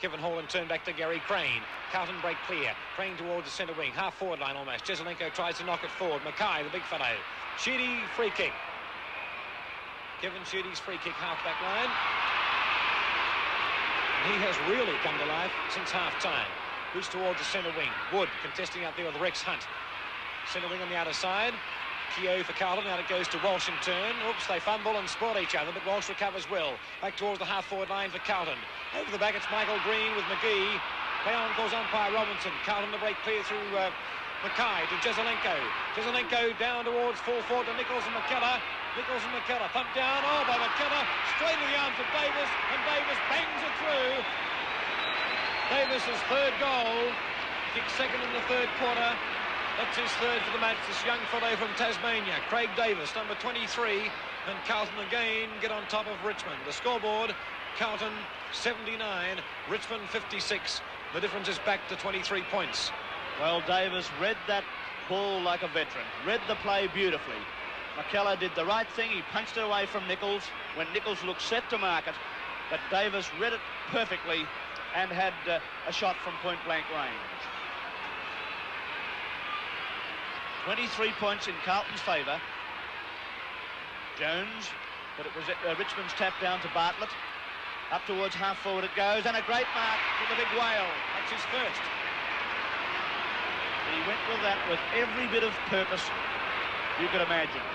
Kevin Hall and turn back to Gary Crane. Carlton break clear. Crane towards the centre wing. Half forward line almost. Jezelenko tries to knock it forward. Mackay, the big fellow. Sheedy, free kick. Kevin Sheedy's free kick, half back line. He has really come to life since half time. Boost towards the centre wing. Wood contesting out there with Rex Hunt. Centre wing on the outer side. Keogh for Carlton. Out it goes to Walsh in turn. Oops, they fumble and spoil each other, but Walsh recovers well. Back towards the half-forward line for Carlton. Over the back, it's Michael Green with McGee. Play on calls umpire Robinson. Carlton to break clear through Mackay to Jezelenko. Jezelenko down towards full forward to Nichols and McKellar. Nichols and McKellar. Thumped down. Oh, by McKellar. Straight to the arms of Davis, and Davis bangs it through. Davis's third goal. Kicked second in the third quarter. That's his third for the match, this young fellow from Tasmania, Craig Davis, number 23, and Carlton again get on top of Richmond. The scoreboard, Carlton 79, Richmond 56. The difference is back to 23 points. Well, Davis read that ball like a veteran, read the play beautifully. McKellar did the right thing, he punched it away from Nichols when Nichols looked set to mark it, but Davis read it perfectly and had a shot from point-blank range. 23 points in Carlton's favour. Jones, but it was Richmond's tap down to Bartlett. Up towards half forward it goes, and a great mark for the big whale. That's his first. He went with that with every bit of purpose you could imagine.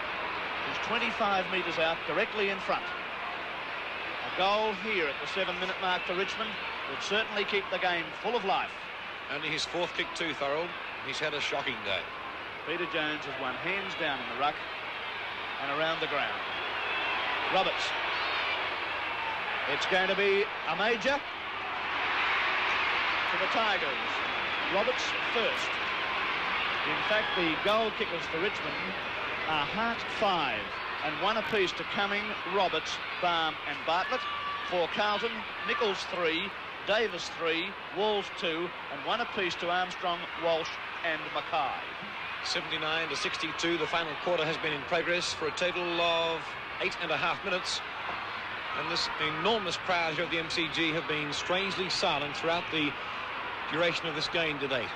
He's 25 metres out, directly in front. A goal here at the 7-minute mark for Richmond would certainly keep the game full of life. Only his fourth kick too, Thorold. He's had a shocking day. Peter Jones has won hands down in the ruck and around the ground. Roberts. It's going to be a major for the Tigers. Roberts first. In fact, the goal kickers for Richmond are Hart 5 and 1 apiece to Cumming, Roberts, Baum and Bartlett. For Carlton, Nichols 3, Davis 3, Walls 2 and 1 apiece to Armstrong, Walsh and Mackay. 79 to 62, the final quarter has been in progress for a total of 8.5 minutes. And this enormous crowd here at the MCG have been strangely silent throughout the duration of this game to date,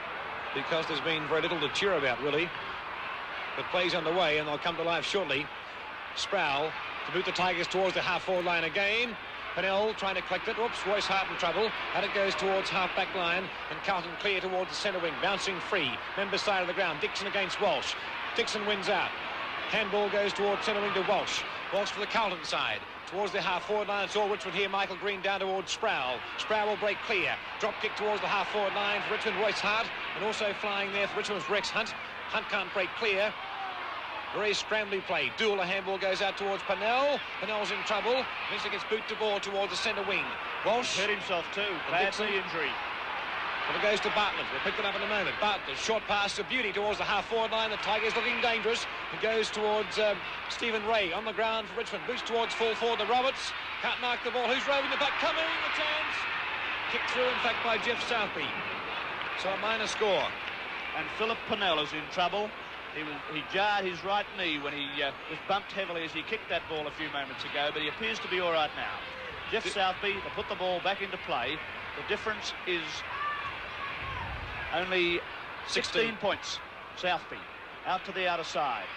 because there's been very little to cheer about, really. But play's underway, and they'll come to life shortly. Sproul to boot the Tigers towards the half-forward line again. Pennell trying to collect it. Oops, Royce Hart in trouble. And it goes towards half-back line. And Carlton clear towards the centre wing. Bouncing free. Members side of the ground. Dixon against Walsh. Dixon wins out. Handball goes towards centre wing to Walsh. Walsh for the Carlton side. Towards the half-forward line. It's all Richmond here. Michael Green down towards Sproul. Sproul will break clear. Drop kick towards the half-forward line for Richmond, Royce Hart. And also flying there for Richmond's Rex Hunt. Hunt can't break clear. Very scrambly play. Duel, a handball goes out towards Pennell. Pennell's in trouble. Eventually gets boot to ball towards the centre wing. Walsh hurt himself too. Bad knee injury. But it goes to Bartlett. We'll pick it up in a moment. Bartlett, short pass to Beauty towards the half-forward line. The Tigers looking dangerous. It goes towards Stephen Ray on the ground for Richmond. Boost towards full forward to Roberts. Can't mark the ball. Who's roving the puck? Coming, the chance. Kicked through, in fact, by Jeff Southby. So a minor score. And Philip Pennell is in trouble. He jarred his right knee when he was bumped heavily as he kicked that ball a few moments ago, but he appears to be all right now. Jeff Southby to put the ball back into play. The difference is only 16 points. Southby out to the outer side.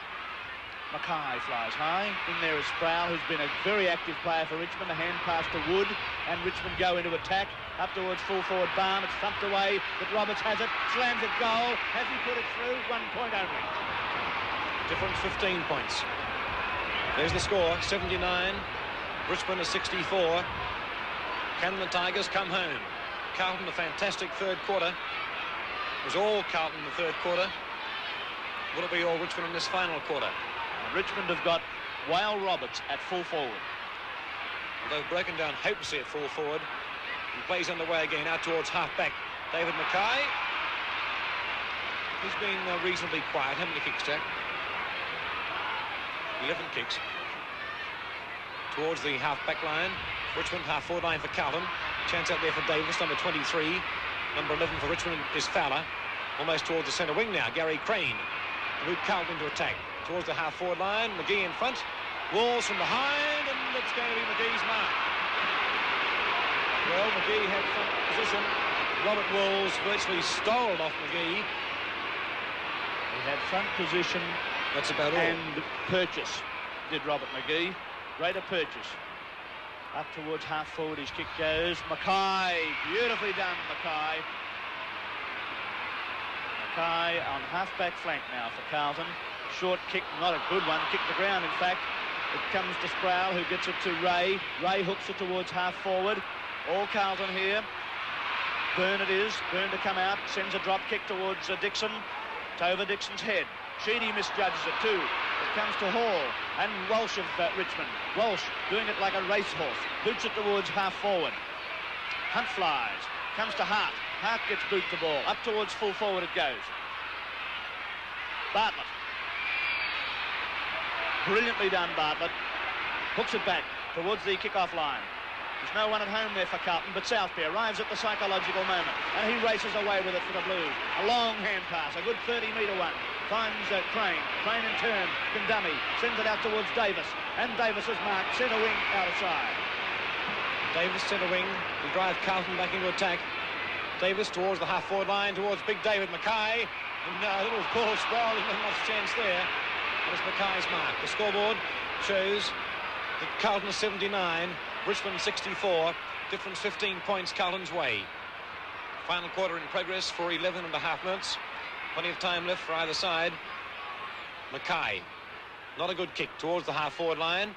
Mackay flies high. In there is Sproul, who's been a very active player for Richmond. A hand pass to Wood, and Richmond go into attack. Up towards full forward Baum. It's thumped away, but Roberts has it. Slams it goal. Has he put it through? 1 point only. Difference 15 points. There's the score, 79. Richmond is 64. Can the Tigers come home? Carlton, a fantastic third quarter. It was all Carlton in the third quarter. Will it be all Richmond in this final quarter? Richmond have got Whale Roberts at full forward. They've broken down hopelessly at full forward. He plays underway again out towards half-back. David Mackay. He's been reasonably quiet. How many kicks, Jack? 11 kicks. Towards the half-back line. Richmond, half-forward line for Carlton. Chance out there for Davis, number 23. Number 11 for Richmond is Fowler. Almost towards the centre wing now. Gary Crane. Move Carlton into attack. Towards the half-forward line. McGee in front. Walls from behind, and it's going to be McGee's mark. Well, McGee had some position possession. Robert Walls virtually stole it off McGee. He had front position. That's about all. And purchase, did Robert McGee. Greater purchase. Up towards half forward, his kick goes. Mackay, beautifully done, Mackay. Mackay on half-back flank now for Carlton. Short kick, not a good one. Kick the ground, in fact. It comes to Sproul, who gets it to Ray. Ray hooks it towards half forward. All Carlton here. Byrne it is. Byrne to come out. Sends a drop kick towards Dixon. It's over Dixon's head. Sheedy misjudges it too. It comes to Hall and Walsh of Richmond. Walsh doing it like a racehorse. Boots it towards half forward. Hunt flies. Comes to Hart. Hart gets boot the ball. Up towards full forward it goes. Bartlett. Brilliantly done, Bartlett. Hooks it back towards the kick-off line. There's no one at home there for Carlton, but Southby arrives at the psychological moment, and he races away with it for the Blues. A long hand pass, a good 30-metre one. Finds Crane. Crane in turn can dummy. Sends it out towards Davis, and Davis is marked centre wing outside. Davis centre wing to drive Carlton back into attack. Davis towards the half-forward line, towards Big David Mackay. And a little Paul Sproul, not much chance there. That is Mackay's mark. The scoreboard shows that Carlton 79, Richmond 64, difference 15 points Carlton's way. Final quarter in progress for 11 and a half minutes. Plenty of time left for either side. Mackay, not a good kick towards the half-forward line.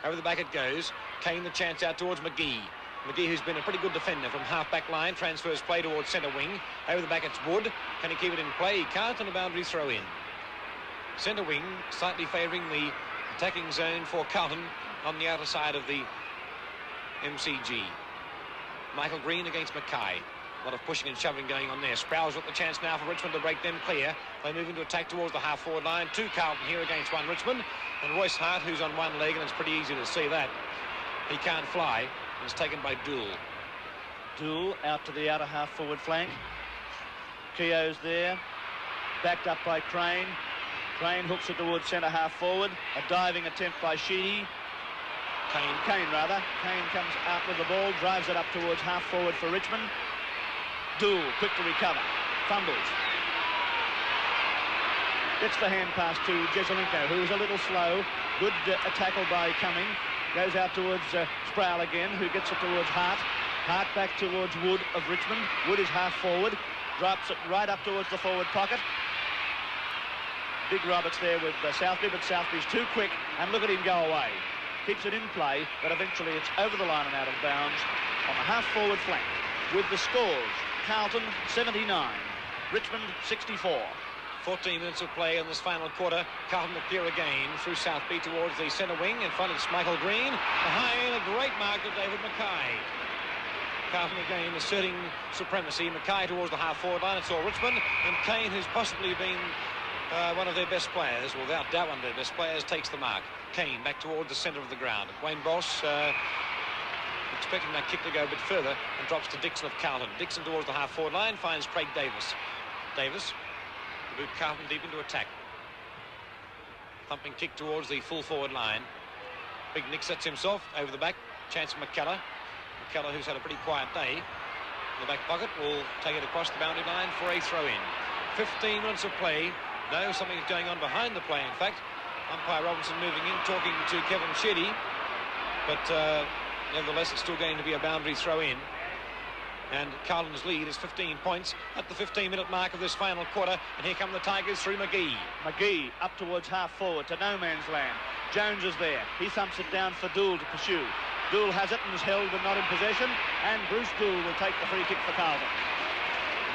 Over the back it goes. Kane the chance out towards McGee. McGee, who's been a pretty good defender from half-back line, transfers play towards centre wing. Over the back it's Wood. Can he keep it in play? He can't, and a boundary throw in. Centre wing slightly favouring the attacking zone for Carlton on the outer side of the MCG. Michael Green against Mackay. A lot of pushing and shoving going on there. Sproul's got the chance now for Richmond to break them clear. They move into attack towards the half-forward line. Two Carlton here against one Richmond. And Royce Hart, who's on one leg, and it's pretty easy to see that. He can't fly. And it's taken by Dool. Dool out to the outer half-forward flank. Keogh's there. Backed up by Crane. Crane hooks it towards centre half-forward. A diving attempt by Sheedy. Kane rather. Kane comes out with the ball, drives it up towards half-forward for Richmond. Dool, quick to recover. Fumbles. Gets the hand pass to Jezelenko, who is a little slow. Good tackle by Cumming. Goes out towards Sproul again, who gets it towards Hart. Hart back towards Wood of Richmond. Wood is half-forward. Drops it right up towards the forward pocket. Big Roberts there with Southby, but Southby's too quick, and look at him go away. Keeps it in play, but eventually it's over the line and out of bounds on the half-forward flank. With the scores, Carlton 79, Richmond 64. 14 minutes of play in this final quarter. Carlton will clear again through Southby towards the centre wing. In front it's Michael Green. Behind, a great mark to David Mackay. Carlton again asserting supremacy. Mackay towards the half-forward line. It's all Richmond. And Kane, who's possibly been one of their best players, well, without doubt one of their best players, takes the mark. Kane back towards the centre of the ground. Wayne Boss expecting that kick to go a bit further and drops to Dixon of Carlton. Dixon towards the half-forward line finds Craig Davis. Davis to boot Carlton deep into attack. Thumping kick towards the full forward line. Big Nick sets himself over the back. Chance for McKellar. McKellar, who's had a pretty quiet day in the back pocket, will take it across the boundary line for a throw-in. 15 minutes of play. No, something's going on behind the play, in fact. Umpire Robinson moving in, talking to Kevin Sheedy. But nevertheless, it's still going to be a boundary throw-in. And Carlton's lead is 15 points at the 15-minute mark of this final quarter. And here come the Tigers through McGee. McGee up towards half-forward to no man's land. Jones is there. He thumps it down for Dool to pursue. Dool has it and is held but not in possession. And Bruce Dool will take the free kick for Carlton.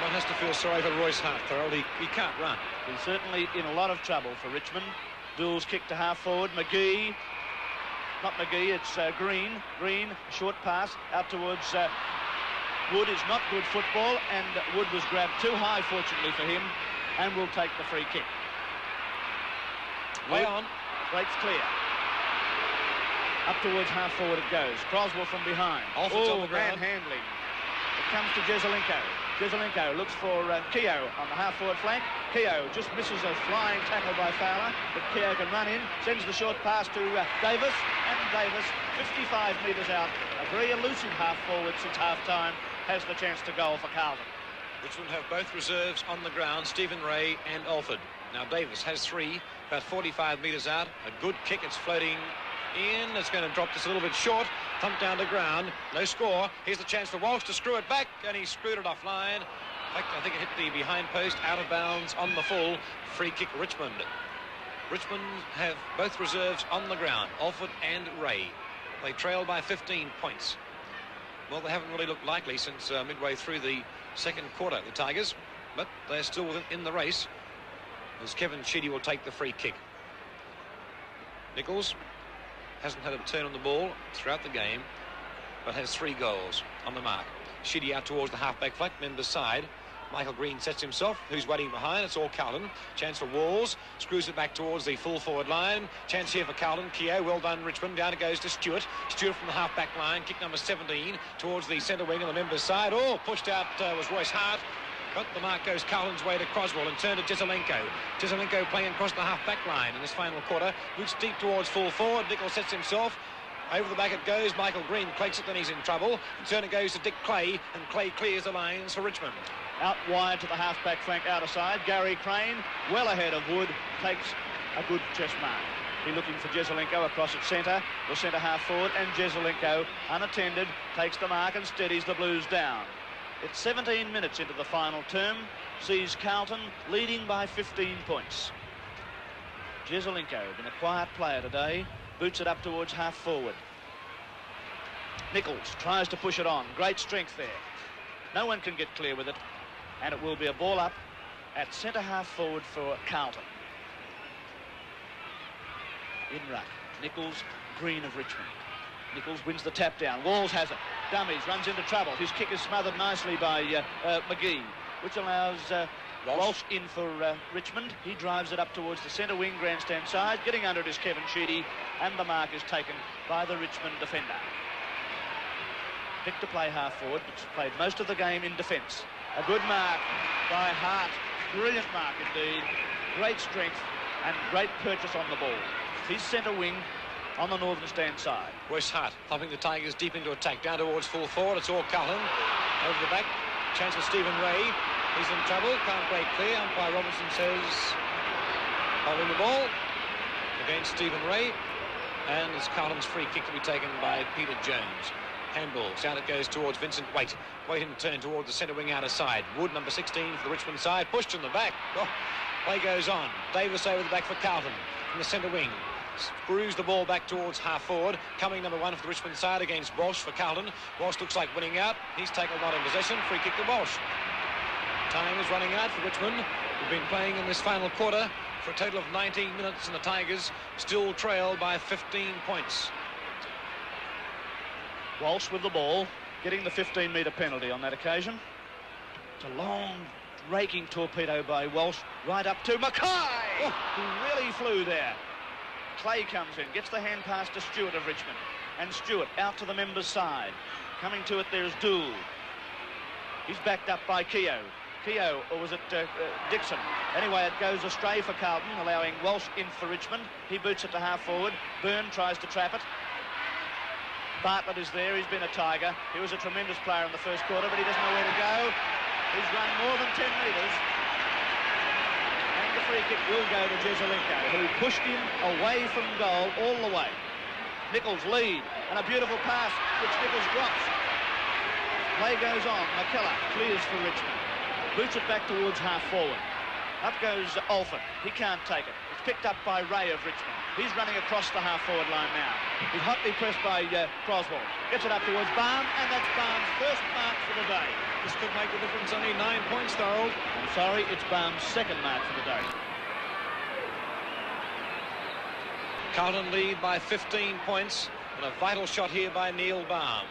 One has to feel sorry for Royce Hart, though. He can't run. He's certainly in a lot of trouble for Richmond. Dool's kick to half-forward. McGee. Not McGee, it's Green. Green, short pass out towards Wood. Is not good football, and Wood was grabbed too high, fortunately for him, and will take the free kick. Way on. Breaks clear. Up towards half-forward it goes. Croswell from behind. Oh, manhandling. It comes to Jezelenko. Jezelenko looks for Keogh on the half-forward flank. Keogh just misses a flying tackle by Fowler, but Keogh can run in, sends the short pass to Davis, and Davis, 55 metres out, a very elusive half-forward since half-time, has the chance to goal for Carlton. Richmond have both reserves on the ground, Stephen Ray and Alford. Now Davis has 3, about 45 metres out. A good kick, it's floating in. It's going to drop just a little bit short. Thumped down to ground. No score. Here's the chance for Walsh to screw it back, and he screwed it offline. In fact, I think it hit the behind post, out of bounds on the full. Free kick, Richmond. Richmond have both reserves on the ground, Alford and Ray. They trail by 15 points. Well, they haven't really looked likely since midway through the second quarter, the Tigers, but they're still in the race as Kevin Sheedy will take the free kick. Nichols hasn't had a turn on the ball throughout the game, but has 3 goals on the mark. Sheedy out towards the half-back flank, member's side. Michael Green sets himself. Who's waiting behind? It's all Carlton. Chance for Walls. Screws it back towards the full forward line. Chance here for Carlton. Keogh, well done, Richmond. Down it goes to Stewart. Stewart from the half-back line. Kick number 17 towards the centre wing on the member's side. Oh, pushed out was Royce Hart. But the mark goes Carlton's way to Croswell and turned to Jezelenko. Jezelenko playing across the half-back line in this final quarter. Boots deep towards full forward. Nichols sets himself. Over the back it goes. Michael Green cleats it, then he's in trouble. And turn it goes to Dick Clay, and Clay clears the lines for Richmond. Out wide to the half-back flank, outer side. Gary Crane, well ahead of Wood, takes a good chest mark. He's looking for Jezelenko across at centre, the centre half forward, and Jezelenko, unattended, takes the mark and steadies the Blues down. It's 17 minutes into the final term, sees Carlton leading by 15 points. Jezelenko, been a quiet player today, boots it up towards half forward. Nichols tries to push it on, great strength there. No one can get clear with it, and it will be a ball up at centre half forward for Carlton. In ruck, Nichols, Green of Richmond. Nichols wins the tap down. Walls has it. Dummies, runs into trouble. His kick is smothered nicely by McGee, which allows Walsh in for Richmond. He drives it up towards the centre wing grandstand side. Getting under it is Kevin Sheedy, and the mark is taken by the Richmond defender. Picked to play half forward, but played most of the game in defence. A good mark by Hart. Brilliant mark indeed. Great strength and great purchase on the ball. He's centre wing on the northern stand side. Royce Hart thumping the Tigers deep into attack. Down towards full forward. It's all Carlton. Over the back. Chance for Stephen Ray. He's in trouble. Can't break clear. Umpire Robertson says holding the ball against Stephen Ray. And it's Carlton's free kick to be taken by Peter Jones. Handballs. Down it goes towards Vincent Waite. Waite in turn towards the centre wing outer side. Wood, number 16 for the Richmond side. Pushed in the back. Oh, play goes on. Davis over the back for Carlton from the centre wing. Screws the ball back towards half forward. Coming number 1 for the Richmond side against Walsh for Carlton. Walsh looks like winning out. He's taken one in possession. Free kick to Walsh. Time is running out for Richmond. We've been playing in this final quarter for a total of 19 minutes, and the Tigers still trail by 15 points. Walsh with the ball, getting the 15-metre penalty on that occasion. It's a long, raking torpedo by Walsh, right up to Mackay, who really flew there. Clay comes in, gets the hand pass to Stewart of Richmond, and Stewart out to the member's side. Coming to it, there's Dool. He's backed up by Keogh. Keogh, or was it Dixon? Anyway, it goes astray for Carlton, allowing Walsh in for Richmond. He boots it to half forward. Byrne tries to trap it. Bartlett is there. He's been a Tiger. He was a tremendous player in the first quarter, but he doesn't know where to go. He's run more than 10 metres. And the free kick will go to Jezelenko, who pushed him away from goal all the way. Nichols lead, and a beautiful pass, which Nichols drops. Play goes on. McKellar clears for Richmond. Boots it back towards half forward. Up goes Alford. He can't take it. It's picked up by Ray of Richmond. He's running across the half-forward line now. He's hotly pressed by Croswell. Gets it up towards Baum, and that's Baum's first mark for the day. This could make the difference. Only 9 points, Thorold. I'm sorry, it's Baum's second mark for the day. Carlton lead by 15 points, and a vital shot here by Neil Baum.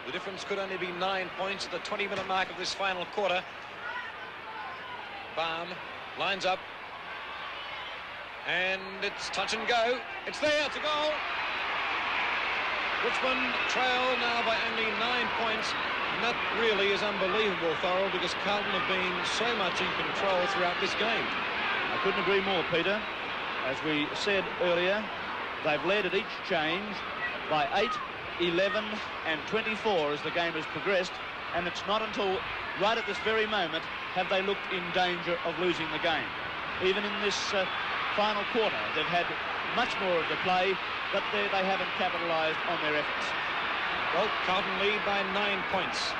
The difference could only be 9 points at the 20-minute mark of this final quarter. Baum lines up. And it's touch and go. It's there, it's a goal. Richmond trail now by only 9 points. And that really is unbelievable, Thorold, because Carlton have been so much in control throughout this game. I couldn't agree more, Peter. As we said earlier, they've led at each change by 8, 11 and 24 as the game has progressed. and it's not until right at this very moment have they looked in danger of losing the game. Even in this final quarter, they've had much more of the play, but they haven't capitalised on their efforts. Well, Carlton lead by 9 points.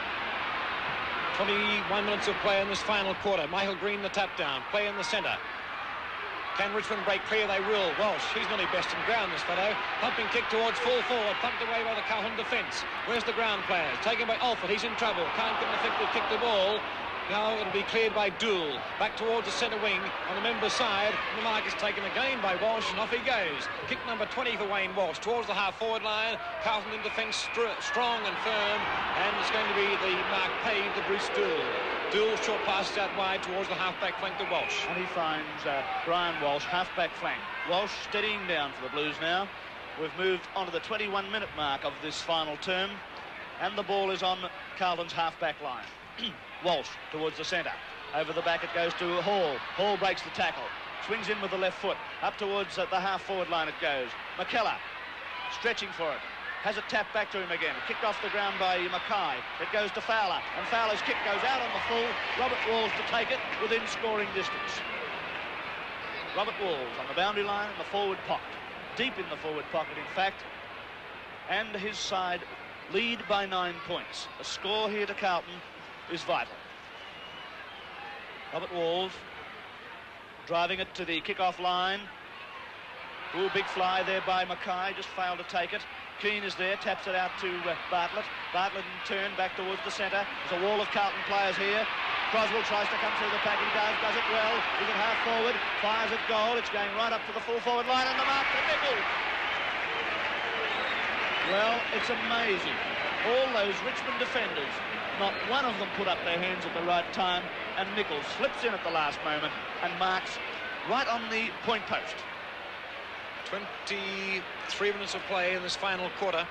21 minutes of play in this final quarter. Michael Green, the tap down. Play in the centre. Can Richmond break clear? They will. Walsh, he's nearly best in ground, this fellow. Pumping kick towards full forward. Pumped away by the Carlton defence. Where's the ground players? Taken by Alford. He's in trouble. Can't get an effective kick the ball. Now it'll be cleared by Dool. Back towards the centre wing on the member side. The mark is taken again by Walsh, and off he goes. Kick number 20 for Wayne Walsh towards the half-forward line. Carlton in defence strong and firm, and it's going to be the mark paid to Bruce Dool. Dool short passes out wide towards the half-back flank to Walsh. And he finds Brian Walsh, half-back flank. Walsh steadying down for the Blues now. We've moved on to the 21-minute mark of this final term, and the ball is on Carlton's half-back line. Walsh towards the centre. Over the back it goes to Hall. Hall breaks the tackle. Swings in with the left foot. Up towards the half-forward line it goes. McKellar stretching for it. Has it tapped back to him again. Kicked off the ground by Mackay. It goes to Fowler. And Fowler's kick goes out on the full. Robert Walls to take it within scoring distance. Robert Walls on the boundary line in the forward pocket. Deep in the forward pocket, in fact. And his side lead by 9 points. A score here to Carlton is vital. Robert Walls driving it to the kick-off line. Ooh, big fly there by Mackay, just failed to take it. Keane is there, taps it out to Bartlett. Bartlett in turn back towards the centre. There's a wall of Carlton players here. Croswell tries to come through the pack. He does it well. He's at half forward, fires at goal. It's going right up to the full forward line, and the mark to Nichols. Well, it's amazing. All those Richmond defenders, not one of them put up their hands at the right time, and Nichols slips in at the last moment and marks right on the point post. 23 minutes of play in this final quarter.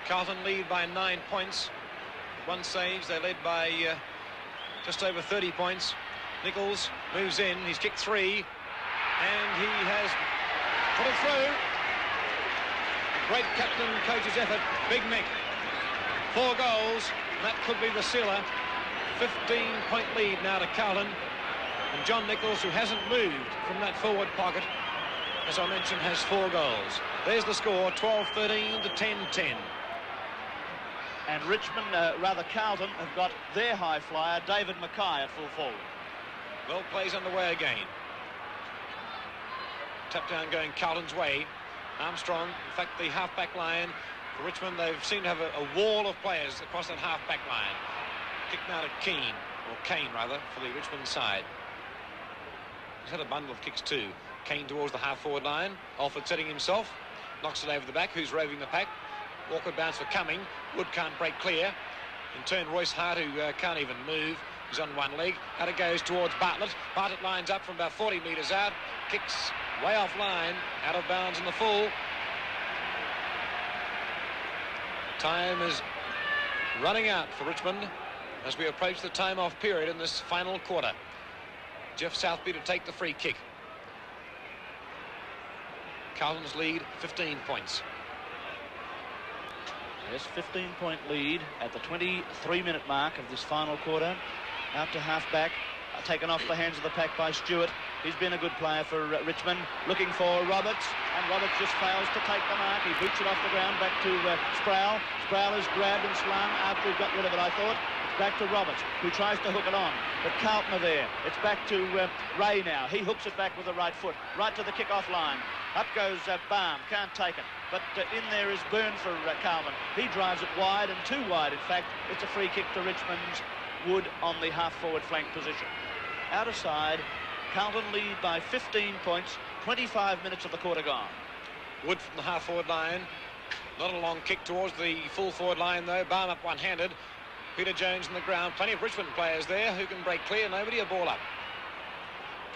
Carlton lead by 9 points. One save, they led by just over 30 points. Nichols moves in, he's kicked 3, and he has put it through. Great captain and coach's effort. Big Mick. 4 goals. That could be the sealer. 15-point lead now to Carlton. And John Nichols, who hasn't moved from that forward pocket, as I mentioned, has 4 goals. There's the score, 12-13 to 10-10. And Richmond, Carlton, have got their high flyer, David Mackay, at full forward. Well, plays underway again. Tap down going Carlton's way. Armstrong, in fact, the half-back line for Richmond, they seem to have a wall of players across that half-back line. Kick now to Kane rather, for the Richmond side. He's had a bundle of kicks too. Kane towards the half-forward line. Alford setting himself. Knocks it over the back. Who's roving the pack? Awkward bounce for Cumming. Wood can't break clear. In turn, Royce Hart, who can't even move. He's on one leg. Out it goes towards Bartlett. Bartlett lines up from about 40 metres out. Kicks way off line. Out of bounds in the full. Time is running out for Richmond as we approach the time-off period in this final quarter. Jeff Southby to take the free kick. Carlton's lead, 15 points. Yes, 15-point lead at the 23-minute mark of this final quarter. Out to half-back, taken off the hands of the pack by Stewart. He's been a good player for Richmond. Looking for Roberts, and Roberts just fails to take the mark. He boots it off the ground back to Sproul. Sproul is grabbed and slung after he got rid of it, I thought. It's back to Roberts, who tries to hook it on. But Carlton are there. It's back to Ray now. He hooks it back with the right foot, right to the kick-off line. Up goes Baum, can't take it. But in there is Byrne for Carlton. He drives it wide, and too wide, in fact. It's a free kick to Richmond's Wood on the half-forward flank position. Out of side, Carlton lead by 15 points, 25 minutes of the quarter gone. Wood from the half-forward line. Not a long kick towards the full-forward line, though. Baum up one-handed. Peter Jones on the ground. Plenty of Richmond players there who can break clear. Nobody a ball up.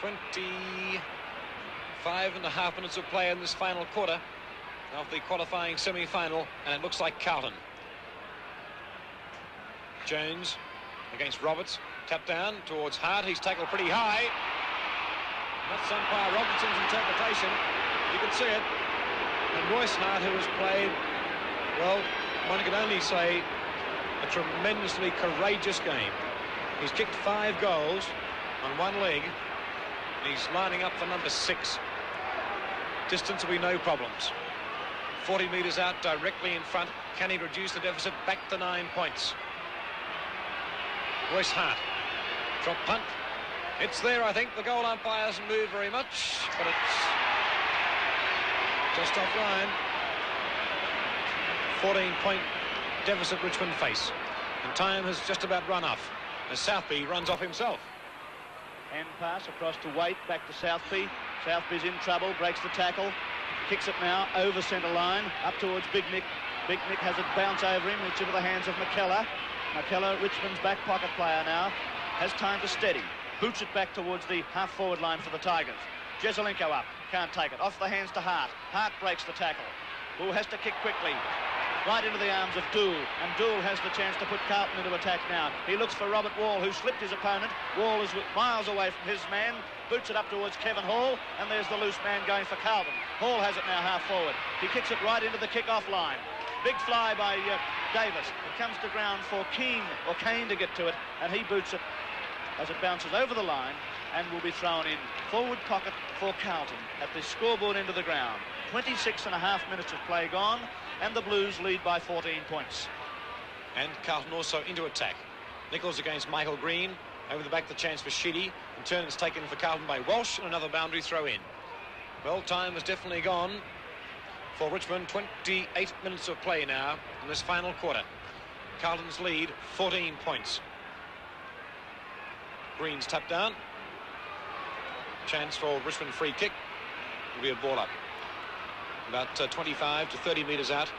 25.5 minutes of play in this final quarter of the qualifying semi-final, and it looks like Carlton. Jones against Roberts. Tap down towards Hart. He's tackled pretty high. That's umpire Robertson's interpretation. You can see it. And Royce Hart, who has played, well, one can only say a tremendously courageous game. He's kicked 5 goals on one leg. He's lining up for number 6. Distance will be no problems. 40 metres out, directly in front. Can he reduce the deficit back to 9 points? Royce Hart. Drop punt. It's there, I think. The goal umpire hasn't moved very much, but it's just offline. 14-point deficit Richmond face. And time has just about run off as Southby runs off himself. Hand pass across to Waite, back to Southby. Southby's in trouble, breaks the tackle. Kicks it now over centre line, up towards Big Nick. Big Nick has it bounce over him. It's into the hands of McKellar. McKellar, Richmond's back pocket player now, has time to steady. Boots it back towards the half-forward line for the Tigers. Jezelenko up, can't take it. Off the hands to Hart. Hart breaks the tackle. Who has to kick quickly. Right into the arms of Dool, and Dool has the chance to put Carlton into attack now. He looks for Robert Wall, who slipped his opponent. Wall is miles away from his man, boots it up towards Kevin Hall, and there's the loose man going for Carlton. Hall has it now half-forward. He kicks it right into the kick-off line. Big fly by Davis. It comes to ground for Kane to get to it, and he boots it as it bounces over the line and will be thrown in forward pocket for Carlton at the scoreboard end of the ground. 26.5 minutes of play gone, and the Blues lead by 14 points. And Carlton also into attack. Nichols against Michael Green. Over the back, the chance for Sheedy. In turn, it's taken for Carlton by Walsh, and another boundary throw in. Well, time has definitely gone for Richmond. 28 minutes of play now in this final quarter. Carlton's lead, 14 points. Green's tapped down. Chance for Richmond free kick. Will be a ball up. About 25 to 30 metres out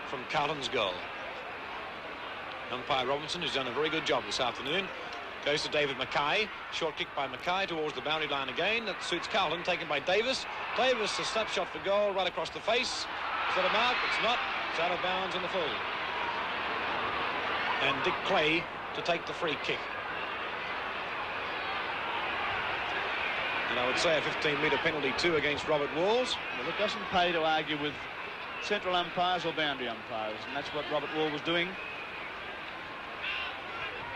from Carlton's goal. Umpire Robinson, who's done a very good job this afternoon, goes to David Mackay. Short kick by Mackay towards the boundary line again. That suits Carlton, taken by Davis. Davis, a snapshot for goal right across the face. Is that a mark? It's not. It's out of bounds in the full. And Dick Clay to take the free kick. And I would say a 15-metre penalty too against Robert Walls. Well, it doesn't pay to argue with central umpires or boundary umpires, and that's what Robert Wall was doing.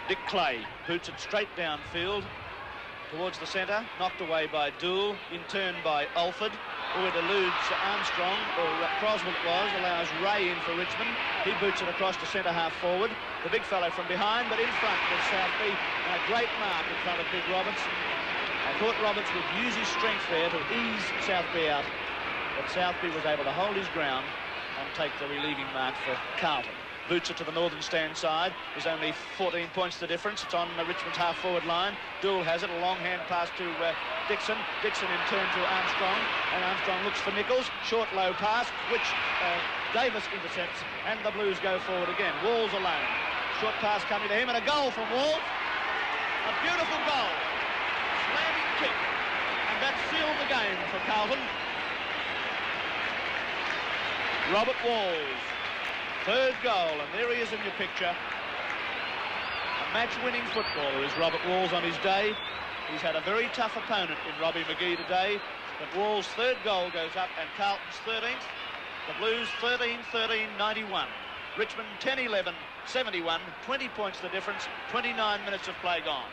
Dick Clay boots it straight downfield towards the centre, knocked away by Dool, in turn by Alford, who it eludes Armstrong, or Croswell it was, allows Ray in for Richmond. He boots it across to centre half forward. The big fellow from behind, but in front was Southby, and a great mark in front of Big Roberts. I thought Roberts would use his strength there to ease Southby out, but Southby was able to hold his ground and take the relieving mark for Carlton. Boots it to the northern stand side. There's only 14 points the difference. It's on Richmond's half-forward line. Dool has it. A long hand pass to Dixon. Dixon in turn to Armstrong. And Armstrong looks for Nichols. Short, low pass, which Davis intercepts. And the Blues go forward again. Walls alone. Short pass coming to him. And a goal from Walls. A beautiful goal. Slamming kick. And that sealed the game for Carlton. Robert Walls. Third goal, and there he is in your picture. A match-winning footballer is Robert Walls on his day. He's had a very tough opponent in Robbie McGee today, but Walls' third goal goes up, and Carlton's 13th. The Blues 13-13-91. Richmond 10-11, 71. 20 points the difference. 29 minutes of play gone.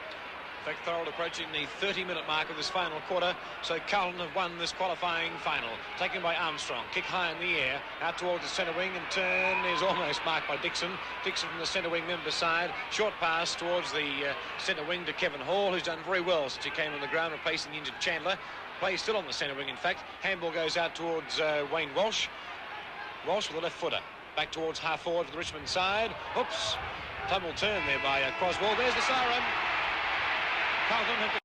In fact, Thorold approaching the 30-minute mark of this final quarter, so Carlton have won this qualifying final. Taken by Armstrong, kick high in the air, out towards the centre wing, and turn is almost marked by Dixon. Dixon from the centre wing member side, short pass towards the centre wing to Kevin Hall, who's done very well since he came on the ground, replacing the injured Chandler. Play still on the centre wing, in fact. Handball goes out towards Wayne Walsh. Walsh with a left footer. Back towards half forward for the Richmond side. Oops. Tumble turn there by Croswell. There's the siren. Carlton have